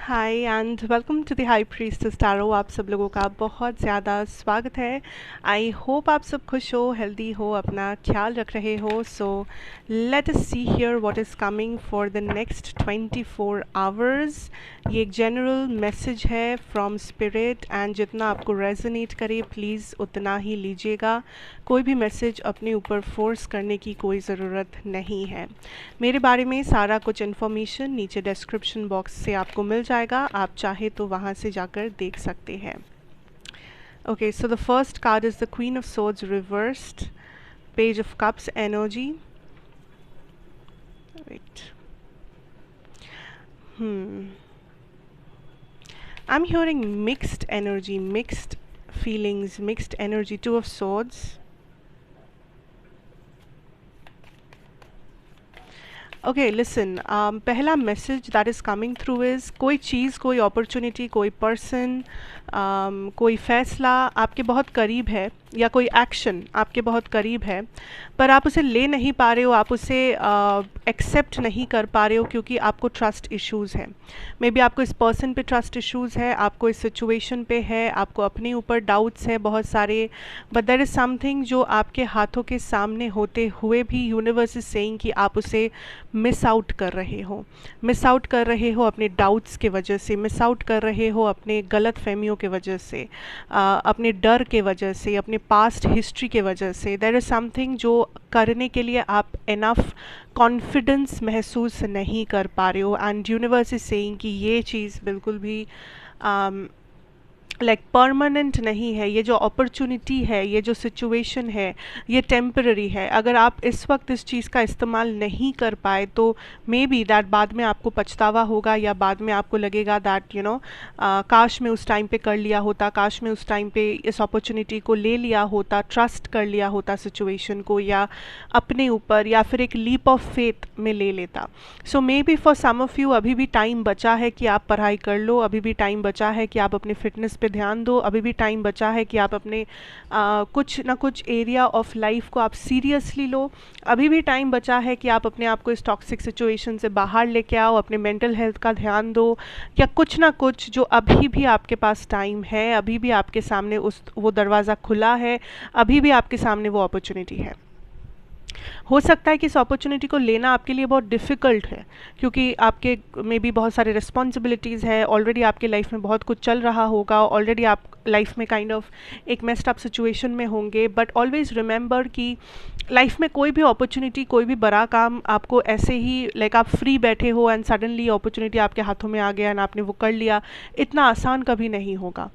Hi and welcome to the high priestess tarot. आप सब लोगों का बहुत ज़्यादा स्वागत है। आई होप आप सब खुश हो, हेल्दी हो, अपना ख्याल रख रहे हो। So let us see here what is coming for the next 24 hours. ये एक जनरल मैसेज है फ्रॉम स्पिरिट एंड जितना आपको रेजोनेट करे प्लीज़ उतना ही लीजिएगा। कोई भी मैसेज अपने ऊपर फोर्स करने की कोई ज़रूरत नहीं है। मेरे बारे में सारा कुछ इन्फॉर्मेशन नीचे डिस्क्रिप्शन बॉक्स से आपको मिल जाएगा, आप चाहे तो वहाँ से जाकर देख सकते हैं। Okay, so the first card is the queen of swords reversed, page of cups energy. Wait, I'm hearing mixed energy, mixed feelings, mixed energy. Two of Swords. Okay listen, पहला message that is coming through is कोई चीज़, कोई opportunity, कोई person, कोई फ़ैसला आपके बहुत करीब है या कोई एक्शन आपके बहुत करीब है, पर आप उसे ले नहीं पा रहे हो, आप उसे एक्सेप्ट नहीं कर पा रहे हो क्योंकि आपको ट्रस्ट इश्यूज़ हैं। मे बी आपको इस पर्सन पे ट्रस्ट इश्यूज़ है, आपको इस सिचुएशन पे है, आपको अपने ऊपर डाउट्स है बहुत सारे, बट देयर इज़ समथिंग जो आपके हाथों के सामने होते हुए भी यूनिवर्स इज सेइंग कि आप उसे मिस आउट कर रहे हो। मिस आउट कर रहे हो अपने डाउट्स के वजह से, मिस आउट कर रहे हो अपने गलत फहमियों के वजह से, अपने डर के वजह से, अपने पास्ट हिस्ट्री के वजह से। देयर इज़ समथिंग जो करने के लिए आप इनफ कॉन्फिडेंस महसूस नहीं कर पा रहे हो एंड यूनिवर्स इज सेइंग कि ये चीज़ बिल्कुल भी लाइक परमानेंट नहीं है। ये जो अपॉर्चुनिटी है, ये जो सिचुएशन है, ये टेम्पररी है। अगर आप इस वक्त इस चीज़ का इस्तेमाल नहीं कर पाए तो मे बी दैट बाद में आपको पछतावा होगा या बाद में आपको लगेगा दैट काश मैं उस टाइम पे कर लिया होता, काश मैं उस टाइम पे इस अपॉर्चुनिटी को ले लिया होता, ट्रस्ट कर लिया होता सिचुएशन को या अपने ऊपर, या फिर एक लीप ऑफ फेथ में ले लेता। So maybe for some of you अभी भी टाइम बचा है कि आप पढ़ाई कर लो, अभी भी टाइम बचा है कि आप अपने फिटनेस पे ध्यान दो, अभी भी टाइम बचा है कि आप अपने कुछ ना कुछ एरिया ऑफ लाइफ को आप सीरियसली लो, अभी भी टाइम बचा है कि आप अपने आप को इस टॉक्सिक सिचुएशन से बाहर लेके आओ, अपने मेंटल हेल्थ का ध्यान दो, या कुछ ना कुछ जो अभी भी आपके पास टाइम है, अभी भी आपके सामने वो दरवाज़ा खुला है, अभी भी आपके सामने वो अपॉर्चुनिटी है। हो सकता है कि इस अपॉर्चुनिटी को लेना आपके लिए बहुत डिफ़िकल्ट है क्योंकि आपके में भी बहुत सारे रिस्पॉन्सिबिलिटीज़ है, ऑलरेडी आपके लाइफ में बहुत कुछ चल रहा होगा, ऑलरेडी आप लाइफ में काइंड ऑफ एक मेस्ड अप सिचुएशन में होंगे। बट ऑलवेज़ रिमेंबर कि लाइफ में कोई भी अपॉर्चुनिटी, कोई भी बड़ा काम आपको ऐसे ही लाइक आप फ्री बैठे हो एंड सडनली अपॉर्चुनिटी आपके हाथों में आ गया एंड आपने वो कर लिया, इतना आसान कभी नहीं होगा।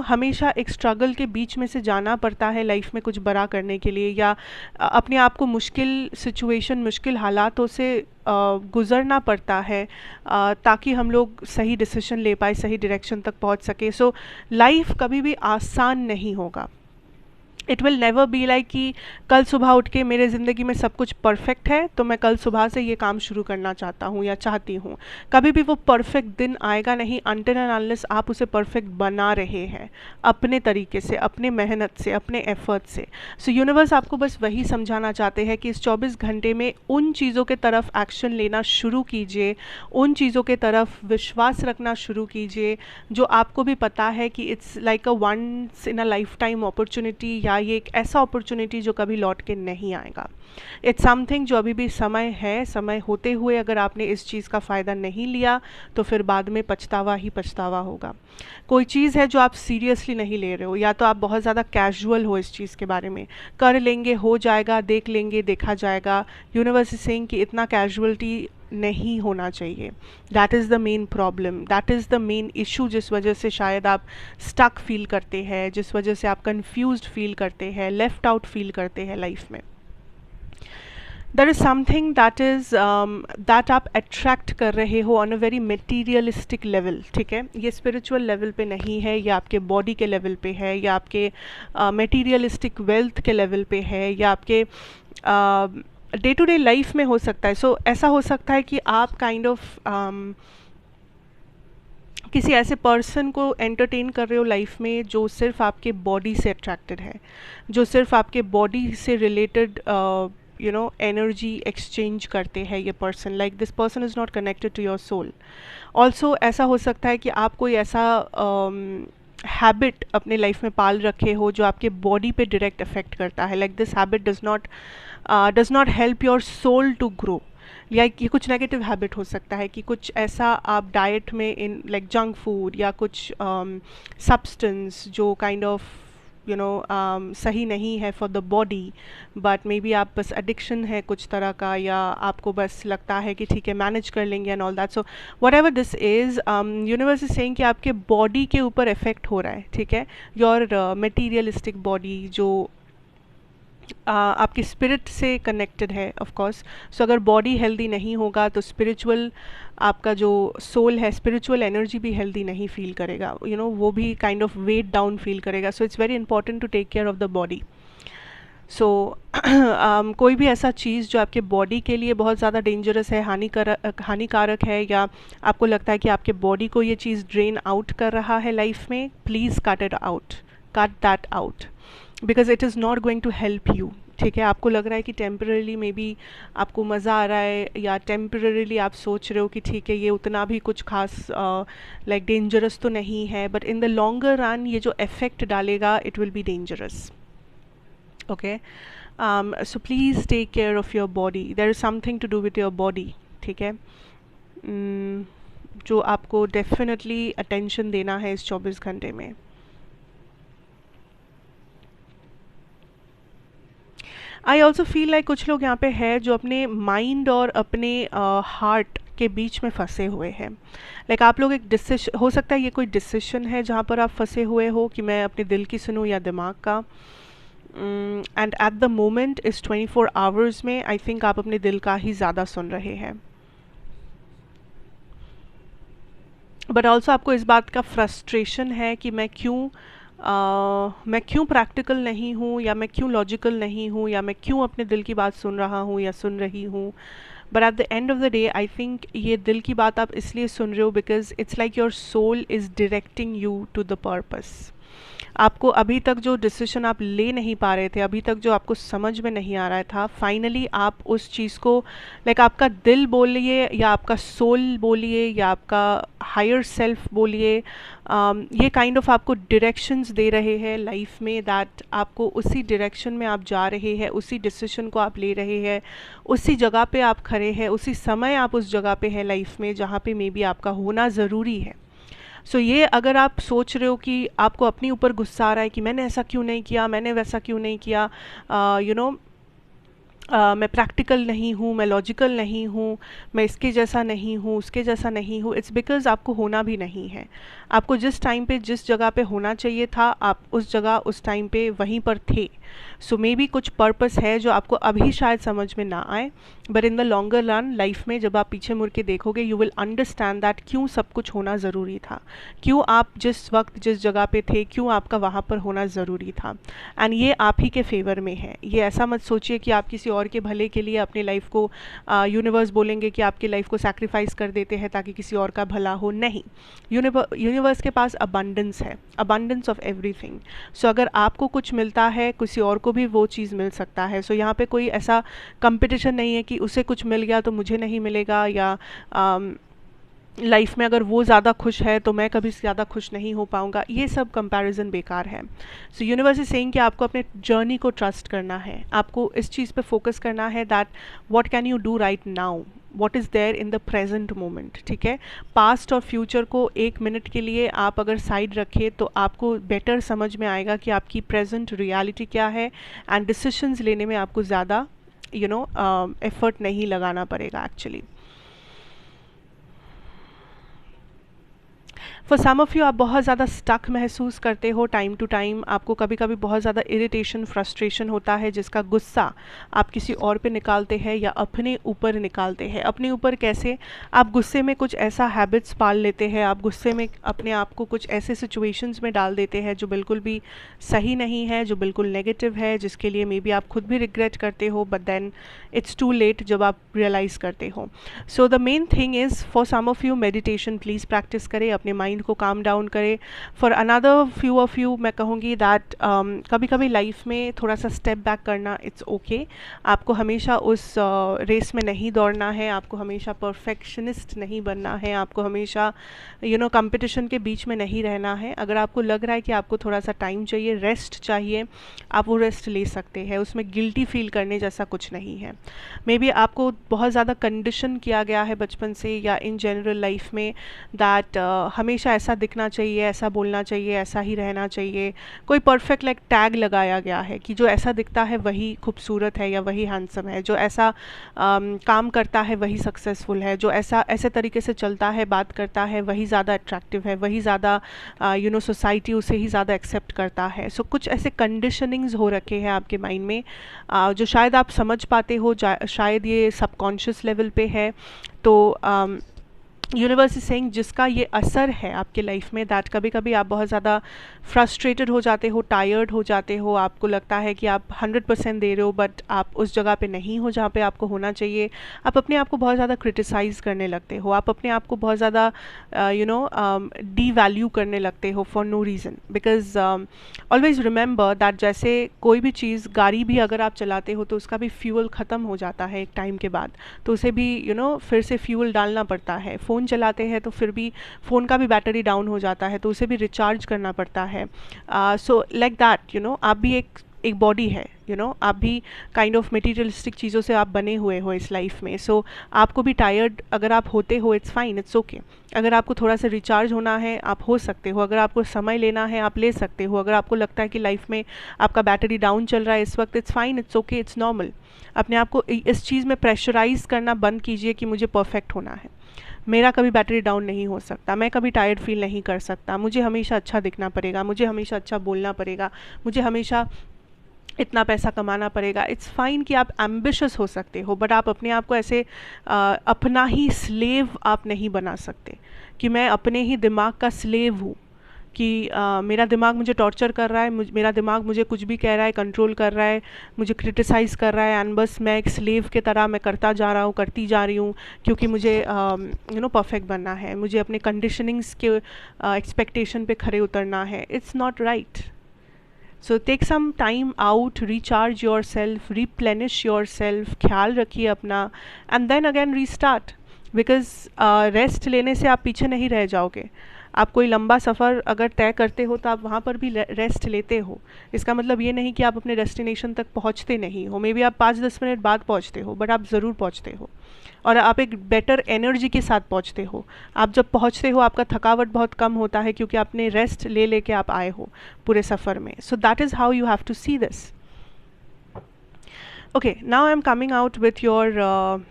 हमेशा एक स्ट्रगल के बीच में से जाना पड़ता है लाइफ में कुछ बड़ा करने के लिए, या अपने आप को मुश्किल सिचुएशन, मुश्किल हालातों से गुज़रना पड़ता है ताकि हम लोग सही डिसीजन ले पाए, सही डायरेक्शन तक पहुंच सके। सो लाइफ कभी भी आसान नहीं होगा। It will never be like कि कल सुबह उठ के मेरे ज़िंदगी में सब कुछ परफेक्ट है तो मैं कल सुबह से ये काम शुरू करना चाहता हूँ या चाहती हूँ। कभी भी वो परफेक्ट दिन आएगा नहीं अनटिल एंड अनलेस आप उसे परफेक्ट बना रहे हैं अपने तरीके से, अपने मेहनत से, अपने एफर्ट से। सो यूनिवर्स आपको बस वही समझाना चाहते हैं कि इस 24 घंटे में उन चीज़ों के तरफ एक्शन लेना शुरू कीजिए, उन चीज़ों के तरफ विश्वास रखना शुरू कीजिए जो आपको भी पता है कि it's like a once in a lifetime opportunity, या ये एक ऐसा अपॉर्चुनिटी जो कभी लौट के नहीं आएगा। इट्स समथिंग जो अभी भी समय है, समय होते हुए अगर आपने इस चीज़ का फ़ायदा नहीं लिया तो फिर बाद में पछतावा ही पछतावा होगा। कोई चीज़ है जो आप सीरियसली नहीं ले रहे हो, या तो आप बहुत ज़्यादा कैजुअल हो इस चीज़ के बारे में, कर लेंगे, हो जाएगा, देख लेंगे, देखा जाएगा। यूनिवर्स इज सेइंग कि इतना कैजुअलिटी नहीं होना चाहिए। That is the main problem, that is the main issue जिस वजह से शायद आप स्टक फील करते हैं, जिस वजह से आप कंफ्यूज्ड फील करते हैं, लेफ्ट आउट फील करते हैं लाइफ में। There is something that is that आप अट्रैक्ट कर रहे हो on a very materialistic level, ठीक है। ये स्पिरिचुअल लेवल पे नहीं है, या आपके बॉडी के लेवल पे है, या आपके मटीरियलिस्टिक वेल्थ के लेवल पे है, या आपके डे टू डे लाइफ में हो सकता है। सो ऐसा हो सकता है कि आप काइंड ऑफ किसी ऐसे पर्सन को एंटरटेन कर रहे हो लाइफ में जो सिर्फ आपके बॉडी से अट्रैक्टेड है, जो सिर्फ आपके बॉडी से रिलेटेड एनर्जी एक्सचेंज करते हैं ये person, like this person is not connected to your soul. Also ऐसा हो सकता है कि आप कोई ऐसा हैबिट अपने लाइफ में पाल रखे हो जो आपके बॉडी पे डायरेक्ट अफेक्ट करता है, like this habit does not help your soul to grow. या ये कुछ नेगेटिव हैबिट हो सकता है कि कुछ ऐसा आप डाइट में इन लाइक जंक फूड या कुछ सब्सटेंस जो काइंड ऑफ सही नहीं है for the body, but may be आप बस एडिक्शन है कुछ तरह का, या आपको बस लगता है कि ठीक है मैनेज कर लेंगे and all that. So what ever this is, universe is saying कि आपके बॉडी के ऊपर इफेक्ट हो रहा है, ठीक है, योर मटीरियलिस्टिक बॉडी जो आपकी स्पिरिट से कनेक्टेड है ऑफ कोर्स। सो अगर बॉडी हेल्दी नहीं होगा तो स्पिरिचुअल आपका जो सोल है, स्पिरिचुअल एनर्जी भी हेल्दी नहीं फील करेगा, वो भी kind of weight down feel करेगा। So it's very important to take care of the body. So कोई भी ऐसा चीज़ जो आपके बॉडी के लिए बहुत ज़्यादा डेंजरस है, हानिकारक है, या आपको लगता है कि आपके बॉडी को ये चीज़ ड्रेन आउट कर रहा है लाइफ में, please cut that out, because it is not going to help you. ठीक है, आपको लग रहा है कि टेम्पररीली मे बी आपको मज़ा आ रहा है, या टेम्पररीली आप सोच रहे हो कि ठीक है ये उतना भी कुछ खास लाइक डेंजरस तो नहीं है, but in the longer run ये जो इफेक्ट डालेगा it will be dangerous. Okay, so please take care of your body, there is something to do with your body. ठीक है, जो आपको डेफिनेटली अटेंशन देना है इस 24 घंटे में। आई ऑल्सो फील लाइक कुछ लोग यहाँ पे है जो अपने माइंड और अपने हार्ट के बीच में फंसे हुए हैं। लाइक आप लोग एक डिसीशन, हो सकता है ये कोई डिसीशन है जहाँ पर आप फंसे हुए हो कि मैं अपने दिल की सुनूँ या दिमाग का, एंड एट द मोमेंट इस 24 आवर्स में आई थिंक आप अपने दिल का ही ज़्यादा सुन रहे हैं। बट ऑल्सो आपको इस बात का फ्रस्ट्रेशन है कि मैं क्यों प्रैक्टिकल नहीं हूँ, या मैं क्यों लॉजिकल नहीं हूँ, या मैं क्यों अपने दिल की बात सुन रहा हूँ या सुन रही हूँ। But at the end of the day I think ये दिल की बात आप इसलिए सुन रहे हो because it's like your soul is directing you to the purpose. आपको अभी तक जो डिसीजन आप ले नहीं पा रहे थे, अभी तक जो आपको समझ में नहीं आ रहा था, फाइनली आप उस चीज़ को लाइक आपका दिल बोलिए या आपका सोल बोलिए या आपका हायर सेल्फ बोलिए, ये काइंड ऑफ आपको डायरेक्शंस दे रहे हैं लाइफ में, दैट आपको उसी डायरेक्शन में आप जा रहे हैं, उसी डिसीजन को आप ले रहे हैं, उसी जगह पे आप खड़े हैं, उसी समय आप उस जगह पे हैं लाइफ में जहाँ पे मे बी आपका होना ज़रूरी है। सो ये अगर आप सोच रहे हो कि आपको अपने ऊपर गुस्सा आ रहा है कि मैंने ऐसा क्यों नहीं किया, मैंने वैसा क्यों नहीं किया, मैं प्रैक्टिकल नहीं हूँ, मैं लॉजिकल नहीं हूँ, मैं इसके जैसा नहीं हूँ, उसके जैसा नहीं हूँ, इट्स बिकॉज़ आपको होना भी नहीं है। आपको जिस टाइम पे जिस जगह पे होना चाहिए था आप उस जगह उस टाइम पे वहीं पर थे। सो मे बी कुछ पर्पस है जो आपको अभी शायद समझ में ना आए, but in the longer run life में जब आप पीछे मुड़ के देखोगे यू विल अंडरस्टैंड दैट क्यों सब कुछ होना ज़रूरी था, क्यों आप जिस वक्त जिस जगह पे थे, क्यों आपका वहाँ पर होना ज़रूरी था, एंड ये आप ही के फेवर में है। ये ऐसा मत सोचिए कि आप किसी और के भले के लिए अपनी लाइफ को यूनिवर्स बोलेंगे कि आपकी लाइफ को सैक्रिफाइस कर देते हैं ताकि किसी और का भला हो, नहीं। यूनिवर्स के पास अबंडेंस है, अबंडेंस ऑफ एवरीथिंग। सो अगर आपको कुछ मिलता है किसी और को भी वो चीज़ मिल सकता है। सो यहाँ पे कोई ऐसा कंपटीशन नहीं है कि उसे कुछ मिल गया तो मुझे नहीं मिलेगा, या लाइफ में अगर वो ज़्यादा खुश है तो मैं कभी ज़्यादा खुश नहीं हो पाऊँगा। ये सब कंपैरिजन बेकार है। सो यूनिवर्स इज सेइंग कि आपको अपने जर्नी को ट्रस्ट करना है, आपको इस चीज़ पे फोकस करना है that what can you do right now, what is there in the present moment. ठीक है, पास्ट और फ्यूचर को एक मिनट के लिए आप अगर साइड रखें तो आपको बेटर समझ में आएगा कि आपकी प्रेजेंट रियलिटी क्या है, एंड डिसीशंस लेने में आपको ज़्यादा एफर्ट नहीं लगाना पड़ेगा actually. For some of you आप बहुत ज़्यादा स्टक महसूस करते हो टाइम टू टाइम, आपको कभी कभी बहुत ज़्यादा इरिटेशन फ्रस्ट्रेशन होता है जिसका गुस्सा आप किसी और पे निकालते हैं या अपने ऊपर निकालते हैं। अपने ऊपर कैसे? आप गुस्से में कुछ ऐसा हैबिट्स पाल लेते हैं, आप गुस्से में अपने आप को कुछ ऐसे सिचुएशंस में डाल देते हैं जो बिल्कुल भी सही नहीं है, जो बिल्कुल नेगेटिव है, जिसके लिए मे बी आप खुद भी रिग्रेट करते हो, but then it's too late जब आप रियलाइज़ करते हो। So the main thing is for some of you meditation please practise करें, अपने माइंड माइंड को काम डाउन करे। For another few of you मैं कहूँगी दैट कभी कभी लाइफ में थोड़ा सा स्टेप बैक करना इट्स ओके। आपको हमेशा उस रेस में नहीं दौड़ना है, आपको हमेशा परफेक्शनिस्ट नहीं बनना है, आपको हमेशा कंपटीशन के बीच में नहीं रहना है। अगर आपको लग रहा है कि आपको थोड़ा सा टाइम चाहिए, रेस्ट चाहिए, आप वो रेस्ट ले सकते हैं। उसमें गिल्टी फील करने जैसा कुछ नहीं है। मे बी आपको बहुत ज़्यादा कंडीशन किया गया है बचपन से या इन जनरल लाइफ में दैट हमेशा ऐसा दिखना चाहिए, ऐसा बोलना चाहिए, ऐसा ही रहना चाहिए। कोई परफेक्ट लाइक टैग लगाया गया है कि जो ऐसा दिखता है वही खूबसूरत है या वही हैंडसम है, जो ऐसा काम करता है वही सक्सेसफुल है, जो ऐसे तरीके से चलता है, बात करता है वही ज़्यादा अट्रैक्टिव है, वही ज़्यादा सोसाइटी उसे ही ज़्यादा एक्सेप्ट करता है। सो कुछ ऐसे कंडीशनिंग्स हो रखे हैं आपके माइंड में जो शायद आप समझ पाते हो, शायद ये सबकॉन्शियस लेवल पे है। तो यूनिवर्स इज सेइंग जिसका ये असर है आपके लाइफ में, दैट कभी कभी आप बहुत ज़्यादा फ्रस्ट्रेटेड हो जाते हो, टायर्ड हो जाते हो, आपको लगता है कि आप 100% दे रहे हो बट आप उस जगह पे नहीं हो जहाँ पे आपको होना चाहिए। आप अपने आप को बहुत ज़्यादा क्रिटिसाइज़ करने लगते हो, आप अपने आप को बहुत ज़्यादा डी वैल्यू करने लगते हो for no reason. Because always remember that जैसे कोई भी चीज़, गाड़ी भी अगर आप चलाते हो तो उसका भी फ्यूल ख़त्म हो जाता है एक टाइम के बाद, तो उसे भी फिर से फ्यूल डालना पड़ता है। फ़ोन चलाते हैं तो फिर भी फ़ोन का भी बैटरी डाउन हो जाता है तो उसे भी रिचार्ज करना पड़ता है। सो लाइक दैट आप भी एक बॉडी है, आप भी काइंड ऑफ मटेरियलिस्टिक चीज़ों से आप बने हुए हो इस लाइफ में। सो आपको भी टायर्ड अगर आप होते हो, इट्स फाइन, इट्स ओके। अगर आपको थोड़ा सा रिचार्ज होना है आप हो सकते हो, अगर आपको समय लेना है आप ले सकते हो, अगर आपको लगता है कि लाइफ में आपका बैटरी डाउन चल रहा है इस वक्त, it's fine, it's okay, it's normal. अपने आप को इस चीज़ में प्रेशराइज करना बंद कीजिए कि मुझे परफेक्ट होना है, मेरा कभी बैटरी डाउन नहीं हो सकता, मैं कभी टायर्ड फील नहीं कर सकता, मुझे हमेशा अच्छा दिखना पड़ेगा, मुझे हमेशा अच्छा बोलना पड़ेगा, मुझे हमेशा इतना पैसा कमाना पड़ेगा। इट्स फाइन कि आप एम्बिशियस हो सकते हो बट आप अपने आप को ऐसे अपना ही स्लेव आप नहीं बना सकते कि मैं अपने ही दिमाग का स्लेव हूँ, कि मेरा दिमाग मुझे टॉर्चर कर रहा है, मेरा दिमाग मुझे कुछ भी कह रहा है, कंट्रोल कर रहा है, मुझे क्रिटिसाइज़ कर रहा है, एंड बस मैं एक स्लेव के तरह मैं करता जा रहा हूँ, करती जा रही हूँ क्योंकि मुझे परफेक्ट बनना है, मुझे अपने कंडीशनिंग्स के एक्सपेक्टेशन पे खरे उतरना है। It's not right. So take some time out, recharge yourself, replenish yourself, ख्याल रखिए अपना, and then again restart. Because rest लेने से आप पीछे नहीं रह जाओगे। आप कोई लंबा सफ़र अगर तय करते हो तो आप वहाँ पर भी रेस्ट लेते हो। इसका मतलब ये नहीं कि आप अपने डेस्टिनेशन तक पहुँचते नहीं हो, मे बी आप 5-10 मिनट बाद पहुँचते हो बट आप ज़रूर पहुँचते हो और आप एक बेटर एनर्जी के साथ पहुँचते हो। आप जब पहुँचते हो आपका थकावट बहुत कम होता है क्योंकि आपने रेस्ट ले लेके आप आए हो पूरे सफ़र में। So that is how you have to see this. Okay, now I am coming out with your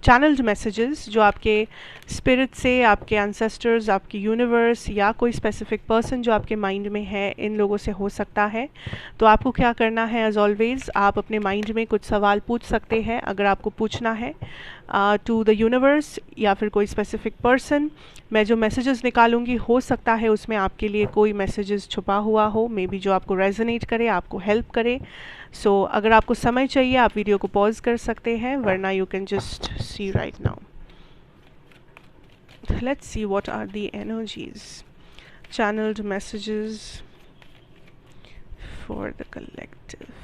channelled messages जो आपके स्पिरिट से, आपके एंसेस्टर्स, आपके यूनिवर्स या कोई स्पेसिफिक पर्सन जो आपके माइंड में है, इन लोगों से हो सकता है। तो आपको क्या करना है, एज ऑलवेज़ आप अपने माइंड में कुछ सवाल पूछ सकते हैं अगर आपको पूछना है टू द यूनिवर्स या फिर कोई स्पेसिफिक पर्सन। मैं जो मैसेजेस निकालूंगी हो सकता है उसमें आपके लिए कोई मैसेजेस छुपा हुआ हो, मे बी जो आपको रेजोनेट करे, आपको हेल्प करे। सो अगर आपको समय चाहिए आप वीडियो को पॉज कर सकते हैं, वरना you can just see right now. Let's see what are the energies, channeled messages for the collective.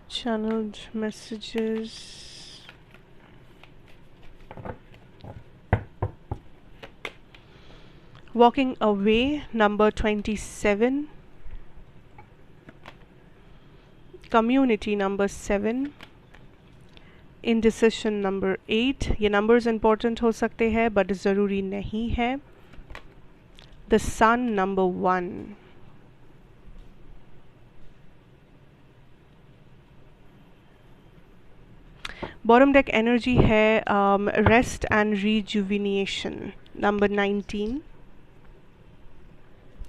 Channeled messages. Walking away, number 27. Community, number 7. Indecision, number 8. ये numbers important हो सकते हैं but ज़रूरी नहीं है। The Sun, number 1. Bottom deck energy है rest and rejuvenation, number 19.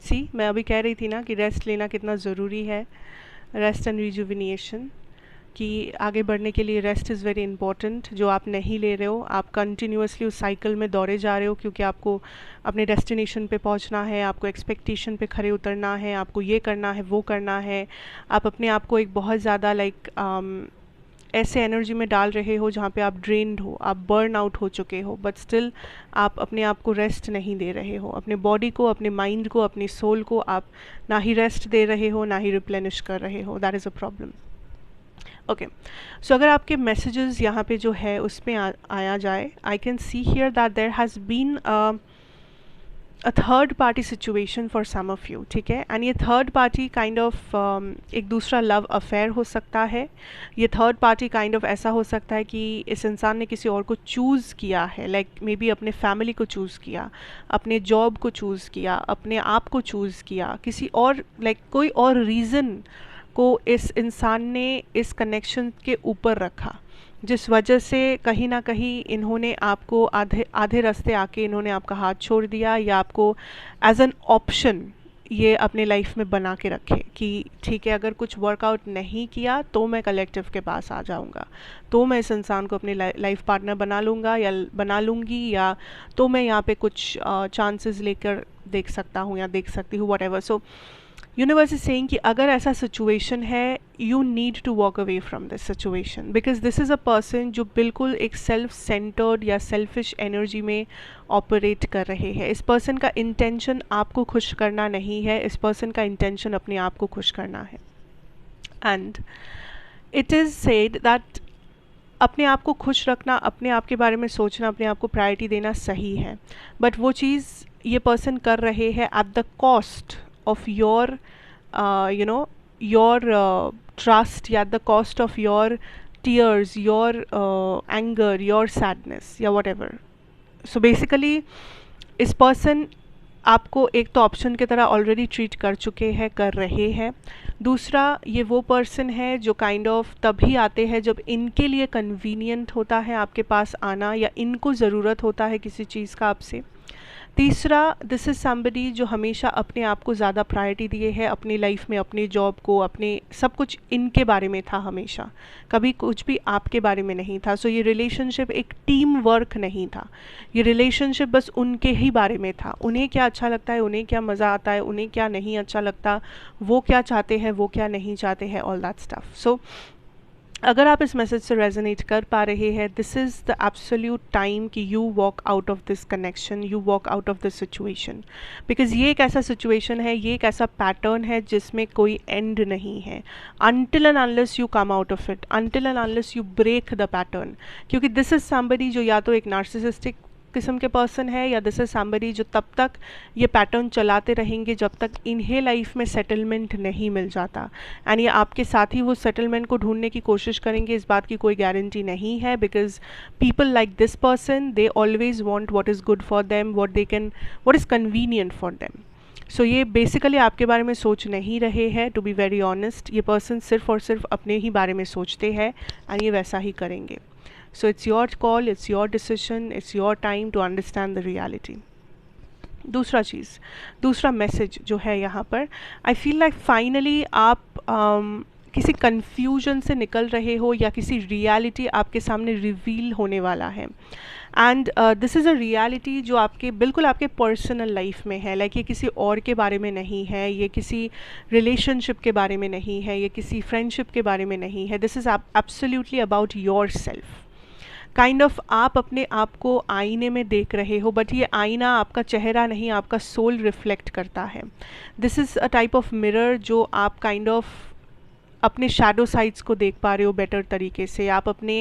सी मैं अभी कह रही थी ना कि रेस्ट लेना कितना ज़रूरी है, रेस्ट एंड रिजुविनेशन, कि आगे बढ़ने के लिए रेस्ट इज़ वेरी इंपॉर्टेंट। जो आप नहीं ले रहे हो, आप कंटिन्यूसली उस साइकिल में दौड़े जा रहे हो क्योंकि आपको अपने डेस्टिनेशन पे पहुंचना है, आपको एक्सपेक्टेशन पे खरे उतरना है, आपको ये करना है, वो करना है। आप अपने आप को एक बहुत ज़्यादा ऐसे एनर्जी में डाल रहे हो जहाँ पे आप ड्रेन्ड हो, आप बर्न आउट हो चुके हो, बट स्टिल आप अपने आप को रेस्ट नहीं दे रहे हो, अपने बॉडी को, अपने माइंड को, अपनी सोल को आप ना ही रेस्ट दे रहे हो, ना ही रिप्लेनिश कर रहे हो. That is a problem. Okay, so अगर आपके मैसेजेस यहाँ पे जो है उसमें आया जाए, I can see here that there has been a third party situation for some of you. ठीक है, एंड ये थर्ड पार्टी काइंड ऑफ एक दूसरा लव अफेयर हो सकता है. ये थर्ड पार्टी काइंड ऑफ ऐसा हो सकता है कि इस इंसान ने किसी और को चूज़ किया है, लाइक मे बी अपने फैमिली को चूज़ किया, अपने जॉब को चूज़ किया, अपने आप को चूज़ किया, किसी और लाइक कोई और रीज़न को इस इंसान ने इस कनेक्शन के ऊपर रखा, जिस वजह से कहीं ना कहीं इन्होंने आपको आधे आधे रास्ते आके इन्होंने आपका हाथ छोड़ दिया, या आपको एज एन ऑप्शन ये अपने लाइफ में बना के रखे कि ठीक है, अगर कुछ वर्कआउट नहीं किया तो मैं कलेक्टिव के पास आ जाऊंगा, तो मैं इस इंसान को अपनी लाइफ पार्टनर बना लूँगा या बना लूँगी, या तो मैं यहाँ पे कुछ चांसेस लेकर देख सकता हूँ या देख सकती हूँ, whatever. So universe is saying कि अगर ऐसा सिचुएशन है, you need to walk away from this situation, because this is a person जो बिल्कुल एक सेल्फ सेंटर्ड या सेल्फिश एनर्जी में ऑपरेट कर रहे हैं. इस पर्सन का इंटेंशन आपको खुश करना नहीं है, इस पर्सन का इंटेंशन अपने आप को खुश करना है. And it is said that अपने आप को खुश रखना, अपने आप के बारे में सोचना, अपने आप को प्रायोरिटी देना सही है, बट वो चीज़ ये पर्सन कर रहे हैं at the cost of your your trust, या at the cost of your tears, your anger, your sadness, या whatever. So basically इस पर्सन आपको एक तो ऑप्शन की तरह ऑलरेडी ट्रीट कर चुके हैं, कर रहे हैं. दूसरा, ये वो पर्सन है जो काइंड ऑफ तभी आते हैं जब इनके लिए कन्वीनियंट होता है आपके पास आना, या इनको ज़रूरत होता है किसी चीज़ का आपसे. तीसरा, दिस इज़ समबडी जो हमेशा अपने आप को ज़्यादा प्रायोरिटी दिए है, अपनी लाइफ में, अपने जॉब को, अपने सब कुछ इनके बारे में था हमेशा, कभी कुछ भी आपके बारे में नहीं था. सो ये रिलेशनशिप एक टीम वर्क नहीं था, ये रिलेशनशिप बस उनके ही बारे में था. उन्हें क्या अच्छा लगता है, उन्हें क्या मज़ा आता है, उन्हें क्या नहीं अच्छा लगता, वो क्या चाहते हैं, वो क्या नहीं चाहते हैं, ऑल दैट स्टफ. सो अगर आप इस मैसेज से रेजोनेट कर पा रहे हैं, this is the absolute time कि you walk out of this connection, you walk out of this situation, because ये एक ऐसा सिचुएशन है, ये एक ऐसा पैटर्न है जिसमें कोई एंड नहीं है. Until and unless you come out of it, until and unless you break the pattern, क्योंकि दिस इज़ समबडी जो या तो एक नार्सिसिस्टिक किस्म के पर्सन है, या दिस इज समबडी जो तब तक ये पैटर्न चलाते रहेंगे जब तक इन्हें लाइफ में सेटलमेंट नहीं मिल जाता. एंड ये आपके साथ ही वो सेटलमेंट को ढूंढने की कोशिश करेंगे, इस बात की कोई गारंटी नहीं है, because people like this person, they always want what is good for them, what is convenient for them. So ये बेसिकली आपके बारे में सोच नहीं रहे हैं. टू बी वेरी ऑनेस्ट, ये पर्सन सिर्फ और सिर्फ अपने ही बारे में सोचते हैं, एंड ये वैसा ही करेंगे. So it's your call, it's your decision, it's your time to understand the reality. दूसरा चीज़, दूसरा मैसेज जो है यहाँ पर, आई फील लाइक फाइनली आप किसी कन्फ्यूजन से निकल रहे हो, या किसी रियलिटी आपके सामने रिवील होने वाला है. And this is a reality जो आपके बिल्कुल आपके पर्सनल लाइफ में है, लाइक ये किसी और के बारे में नहीं है, ये किसी रिलेशनशिप के बारे में नहीं है, ये किसी फ्रेंडशिप के बारे में नहीं है. This is absolutely about your self. Kind of आप अपने आप को आईने में देख रहे हो, बट ये आईना आपका चेहरा नहीं, आपका सोल रिफ्लेक्ट करता है. This is a type of mirror जो आप काइंड ऑफ अपने शैडो साइड्स को देख पा रहे हो बेटर तरीके से. आप अपने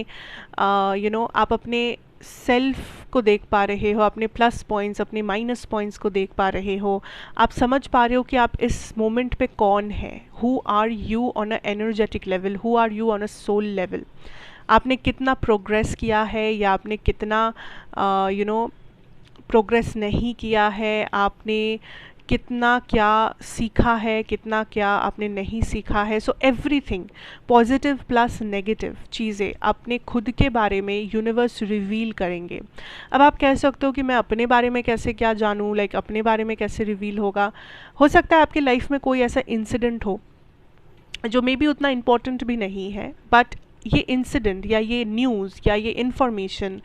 आप अपने सेल्फ को देख पा रहे हो, अपने प्लस पॉइंट्स, अपने माइनस पॉइंट्स को देख पा रहे हो. आप समझ पा रहे हो कि आप इस मोमेंट पे कौन है, who are you on a energetic level, who are you on a soul level. आपने कितना प्रोग्रेस किया है, या आपने कितना प्रोग्रेस नहीं किया है, आपने कितना क्या सीखा है, कितना क्या आपने नहीं सीखा है. So everything, positive plus negative चीज़ें अपने खुद के बारे में यूनिवर्स रिवील करेंगे. अब आप कह सकते हो कि मैं अपने बारे में कैसे क्या जानूँ, लाइक अपने बारे में कैसे रिवील होगा. हो सकता है आपकी लाइफ में कोई ऐसा इंसिडेंट हो जो मे बी उतना इम्पोर्टेंट भी नहीं है, बट ये इंसिडेंट या ये न्यूज़ या ये इन्फॉर्मेशन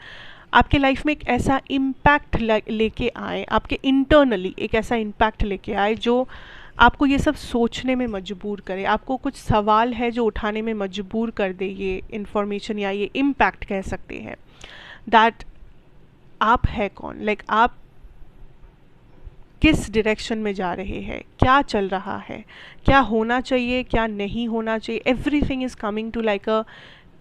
आपके लाइफ में एक ऐसा इम्पैक्ट लेके आए, आपके इंटरनली एक ऐसा इम्पैक्ट लेके आए जो आपको ये सब सोचने में मजबूर करे, आपको कुछ सवाल है जो उठाने में मजबूर कर दे ये इन्फॉर्मेशन या ये इम्पैक्ट कह सकते हैं, दैट आप है कौन, लाइक आप किस डायरेक्शन में जा रहे हैं, क्या चल रहा है, क्या होना चाहिए, क्या नहीं होना चाहिए। Everything is coming to like a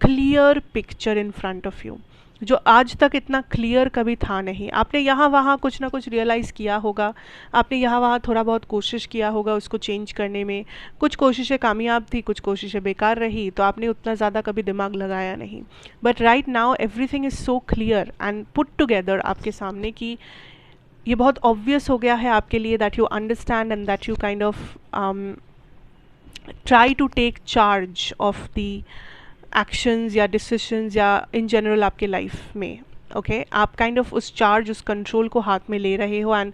clear picture in front of you, जो आज तक इतना क्लियर कभी था नहीं। आपने यहाँ वहाँ कुछ ना कुछ रियलाइज़ किया होगा, आपने यहाँ वहाँ थोड़ा बहुत कोशिश किया होगा उसको चेंज करने में, कुछ कोशिशें कामयाब थी, कुछ कोशिशें बेकार रही, तो आपने उतना ज़्यादा कभी दिमाग लगाया नहीं। But right now everything is so clear and put together आपके सामने कि ये बहुत ऑब्वियस हो गया है आपके लिए, that you understand and that you kind of try to take charge of the actions या डिसीशंस या इन जनरल आपके लाइफ में। ओके आप काइंड ऑफ उस चार्ज, उस कंट्रोल को हाथ में ले रहे हो, एंड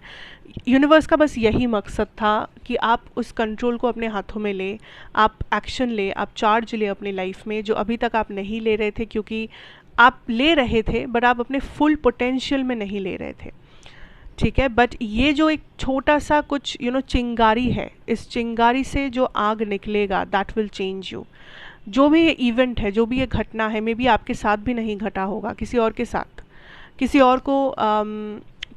यूनिवर्स का बस यही मकसद था कि आप उस कंट्रोल को अपने हाथों में ले, आप एक्शन ले, आप चार्ज ले अपनी लाइफ में, जो अभी तक आप नहीं ले रहे थे, क्योंकि आप ले रहे थे बट आप अपने फुल पोटेंशियल में नहीं ले रहे थे। ठीक है, बट ये जो एक छोटा सा कुछ चिंगारी है, इस चिंगारी से जो आग निकलेगा दैट विल चेंज यू। जो भी ये इवेंट है, जो भी ये घटना है, मे बी आपके साथ भी नहीं घटा होगा, किसी और के साथ, किसी और को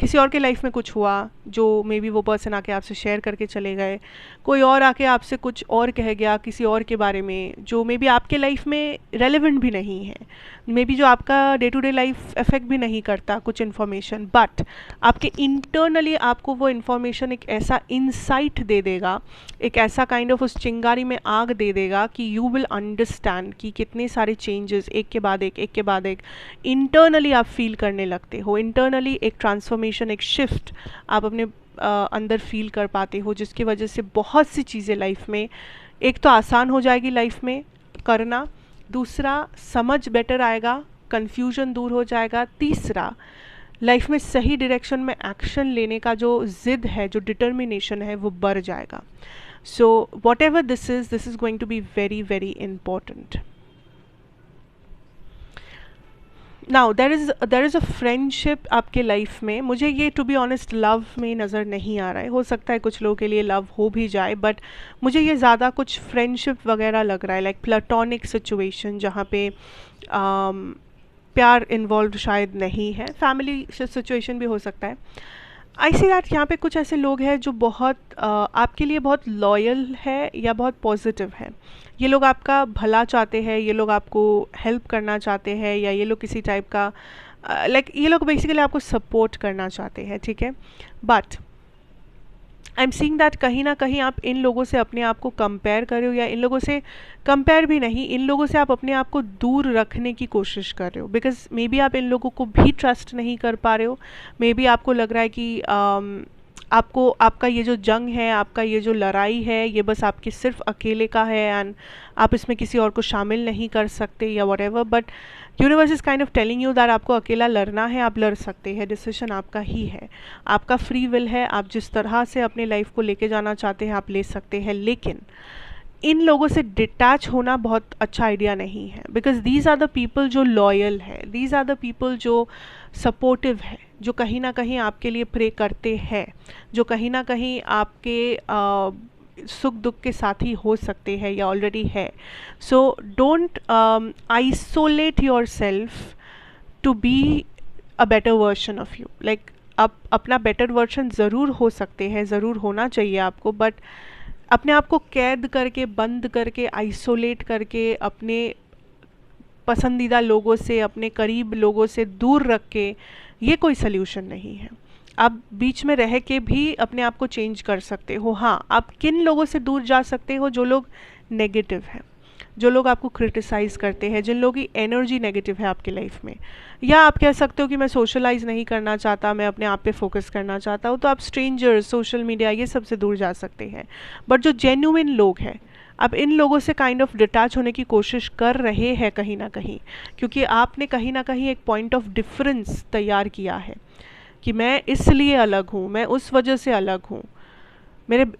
किसी और के लाइफ में कुछ हुआ जो मे बी वो पर्सन आके आपसे शेयर करके चले गए, कोई और आके आपसे कुछ और कह गया किसी और के बारे में जो मे बी आपके लाइफ में रेलेवेंट भी नहीं है, मे बी जो आपका day to day life affect भी नहीं करता कुछ इन्फॉर्मेशन, बट आपके इंटरनली आपको वो इन्फॉर्मेशन एक ऐसा इंसाइट दे देगा, एक ऐसा काइंड ऑफ उस चिंगारी में आग दे देगा कि यू विल अंडरस्टैंड कि कितने सारे चेंजेस एक के बाद एक के बाद एक इंटरनली आप फील करने लगते हो। इंटरनली एक ट्रांसफॉर्मेशन, एक शिफ्ट आप अपने अंदर फील कर पाते हो, जिसकी वजह से बहुत सी चीज़ें लाइफ में एक तो आसान हो जाएगी लाइफ में करना, दूसरा समझ बेटर आएगा, कन्फ्यूजन दूर हो जाएगा, तीसरा लाइफ में सही डायरेक्शन में एक्शन लेने का जो ज़िद है, जो डिटर्मिनेशन है, वो बढ़ जाएगा। So whatever this is going to be very very important. Now there is a friendship आपके लाइफ में, मुझे ये टू बी ऑनेस्ट लव में नज़र नहीं आ रहा है, हो सकता है कुछ लोगों के लिए लव हो भी जाए, बट मुझे ये ज़्यादा कुछ फ्रेंडशिप वगैरह लग रहा है, लाइक प्लेटोनिक सिचुएशन जहाँ पे प्यार इन्वॉल्व शायद नहीं है, फैमिली सिचुएशन भी हो सकता है। आई सी दैट यहाँ पे कुछ ऐसे लोग हैं जो बहुत आपके लिए बहुत लॉयल है या बहुत पॉजिटिव है। ये लोग आपका भला चाहते हैं, ये लोग आपको हेल्प करना चाहते हैं, या ये लोग किसी टाइप का ये लोग बेसिकली आपको सपोर्ट करना चाहते हैं। ठीक है, but I am seeing that कहीं ना कहीं आप इन लोगों से अपने आप को कंपेयर कर रहे हो, या इन लोगों से कंपेयर भी नहीं, इन लोगों से आप अपने आप को दूर रखने की कोशिश कर रहे हो, बिकॉज मे बी आप इन लोगों को भी ट्रस्ट नहीं कर पा रहे हो। मे बी आपको लग रहा है कि आपको आपका ये जो जंग है, आपका ये जो लड़ाई है, ये बस आपके सिर्फ अकेले का है एंड आप इसमें किसी और को शामिल नहीं कर सकते या what ever, but universe is kind of telling you that आपको अकेला लड़ना है, आप लड़ सकते हैं, डिसीजन आपका ही है, आपका फ्री विल है, आप जिस तरह से अपने लाइफ को लेके जाना चाहते हैं आप ले सकते हैं। लेकिन इन लोगों से डिटैच होना बहुत अच्छा आइडिया नहीं है, because these are the people जो लॉयल है, दीज आर द पीपल जो सपोर्टिव है, जो कहीं ना कहीं आपके लिए प्रे करते हैं, जो कहीं ना कहीं आपके सुख दुख के साथी हो सकते हैं या ऑलरेडी है। So don't isolate yourself to be a better version of you. Like आप अपना बेटर वर्जन ज़रूर हो सकते हैं, ज़रूर होना चाहिए आपको, बट अपने आप को कैद करके, बंद करके, आइसोलेट करके, अपने पसंदीदा लोगों से, अपने करीब लोगों से दूर रख के, ये कोई सल्यूशन नहीं है। आप बीच में रह के भी अपने आप को चेंज कर सकते हो। हाँ, आप किन लोगों से दूर जा सकते हो? जो लोग नेगेटिव हैं, जो लोग आपको क्रिटिसाइज़ करते हैं, जिन लोगों की एनर्जी नेगेटिव है आपकी लाइफ में। या आप कह सकते हो कि मैं सोशलाइज नहीं करना चाहता, मैं अपने आप पे फोकस करना चाहता हूँ, तो आप स्ट्रेंजर्स, सोशल मीडिया, ये सब से दूर जा सकते हैं। बट जो जेन्युइन लोग हैं, आप इन लोगों से काइंड ऑफ डिटैच होने की कोशिश कर रहे हैं कहीं ना कहीं, क्योंकि आपने कहीं ना कहीं एक पॉइंट ऑफ डिफरेंस तैयार किया है कि मैं इसलिए अलग हूँ, मैं उस वजह से अलग हूँ,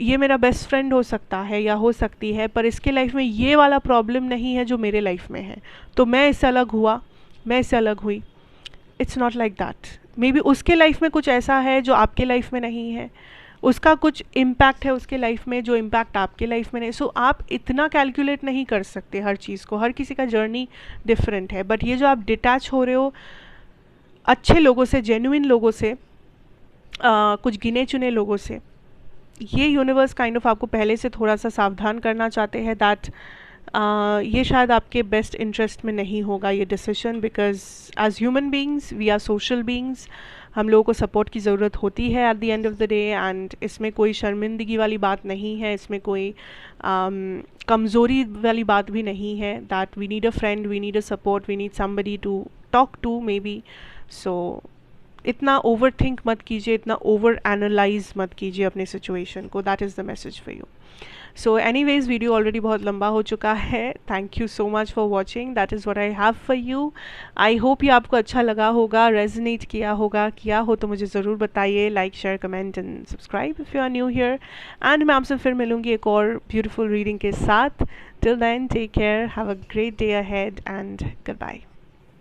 ये मेरा बेस्ट फ्रेंड हो सकता है या हो सकती है, पर इसके लाइफ में ये वाला प्रॉब्लम नहीं है जो मेरे लाइफ में है, तो मैं इससे अलग हुआ, मैं इससे अलग हुई। It's not like that. May be उसके लाइफ में कुछ ऐसा है जो आपके लाइफ में नहीं है, उसका कुछ इम्पैक्ट है उसके लाइफ में जो इम्पैक्ट आपके लाइफ में नहीं। सो आप इतना कैलकुलेट नहीं कर सकते हर चीज़ को, हर किसी का जर्नी डिफरेंट है। बट ये जो आप डिटैच हो रहे हो अच्छे लोगों से, जेन्युइन लोगों से, कुछ गिने चुने लोगों से, ये यूनिवर्स काइंड ऑफ आपको पहले से थोड़ा सा सावधान करना चाहते हैं दैट ये शायद आपके बेस्ट इंटरेस्ट में नहीं होगा ये decision, because as human beings we are social beings, हम लोगों को सपोर्ट की ज़रूरत होती है at the end of the day. And इसमें कोई शर्मिंदगी वाली बात नहीं है, इसमें कोई कमज़ोरी वाली बात भी नहीं है that we need a friend, we need a support, we need somebody to talk to maybe. So इतना ओवर थिंक मत कीजिए, इतना ओवर एनालाइज मत कीजिए अपने सिचुएशन को। That is the message for you. So anyways video already बहुत लंबा हो चुका है। Thank you so much for watching, that is what I have for you. I hope ये आपको अच्छा लगा होगा, रेजोनेट किया होगा। किया हो तो मुझे ज़रूर बताइए, like share comment and subscribe if you are new here. And मैं आपसे फिर मिलूँगी एक और ब्यूटीफुल रीडिंग के साथ। Till then take care, have a great day ahead and good bye.